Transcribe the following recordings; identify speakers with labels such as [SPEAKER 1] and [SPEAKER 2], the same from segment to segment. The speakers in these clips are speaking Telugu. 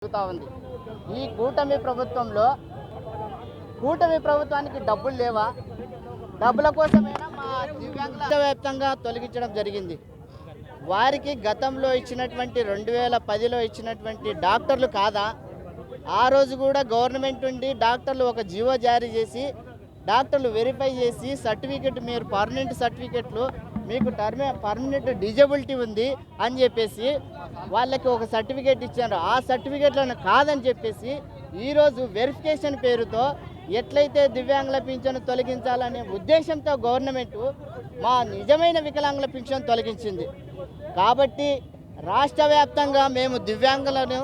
[SPEAKER 1] జరుగుతూ ఉంది. ఈ కూటమి ప్రభుత్వానికి డబ్బులు లేవా? డబ్బుల కోసమైనా మా దివ్యాంగుల వ్యాప్తంగా తొలగించడం జరిగింది. వారికి గతంలో ఇచ్చినటువంటి 2010లో ఇచ్చినటువంటి డాక్టర్లు కాదా? ఆ రోజు కూడా గవర్నమెంట్ నుండి డాక్టర్లు ఒక జీవో జారీ చేసి డాక్టర్లు వెరిఫై చేసి సర్టిఫికెట్, మీరు పర్మనెంట్ సర్టిఫికెట్లు, మీకు పర్మనెంట్ డిజబిలిటీ ఉంది అని చెప్పేసి వాళ్ళకి ఒక సర్టిఫికేట్ ఇచ్చారు. ఆ సర్టిఫికేట్లను కాదని చెప్పేసి ఈరోజు వెరిఫికేషన్ పేరుతో ఎట్లయితే దివ్యాంగుల పింఛను తొలగించాలనే ఉద్దేశంతో గవర్నమెంట్ మా నిజమైన వికలాంగుల పింఛను తొలగించింది. కాబట్టి రాష్ట్ర వ్యాప్తంగా మేము దివ్యాంగులను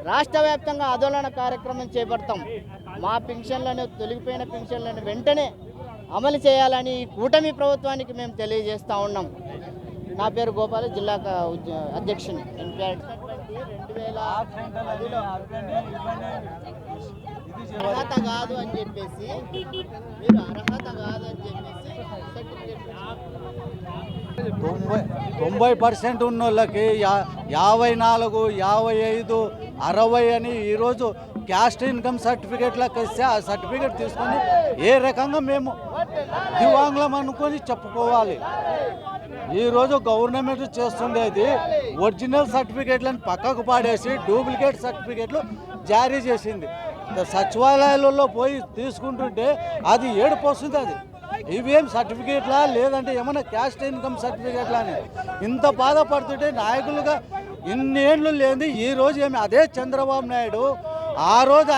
[SPEAKER 1] రాష్ట్ర వ్యాప్తంగా ఆందోళన కార్యక్రమం చేపడతాం. మా పింఛన్లను, తొలగిపోయిన పింఛన్లను వెంటనే అమలు చేయాలని ఈ కూటమి ప్రభుత్వానికి మేము తెలియజేస్తూ ఉన్నాం. నా పేరు గోపాల్, జిల్లా అధ్యక్షుని. అర్హత కాదు అని చెప్పేసి మీరు అర్హత కాదు అని చెప్పేసి సర్టిఫికేట్
[SPEAKER 2] 90% ఉన్న వాళ్ళకి 54, 55, 60 అని ఈరోజు క్యాస్ట్ ఇన్కమ్ సర్టిఫికేట్లకు వస్తే ఆ సర్టిఫికేట్ తీసుకొని ఏ రకంగా మేము దివ్యాంగులం అనుకొని చెప్పుకోవాలి. ఈరోజు గవర్నమెంట్ చేస్తుండేది ఒరిజినల్ సర్టిఫికేట్లను పక్కకు పాడేసి డూప్లికేట్ సర్టిఫికేట్లు జారీ చేసింది. సచివాలయాలలో పోయి తీసుకుంటుంటే అది ఏడుపు వస్తుంది. అది ఇవేం సర్టిఫికేట్లా లేదంటే ఏమైనా క్యాస్ట్ ఇన్కమ్ సర్టిఫికేట్లా అని ఇంత బాధపడుతుంటే నాయకులుగా ఇన్నేళ్ళు లేని ఈరోజు ఏమి అదే చంద్రబాబు నాయుడు ఆ రోజు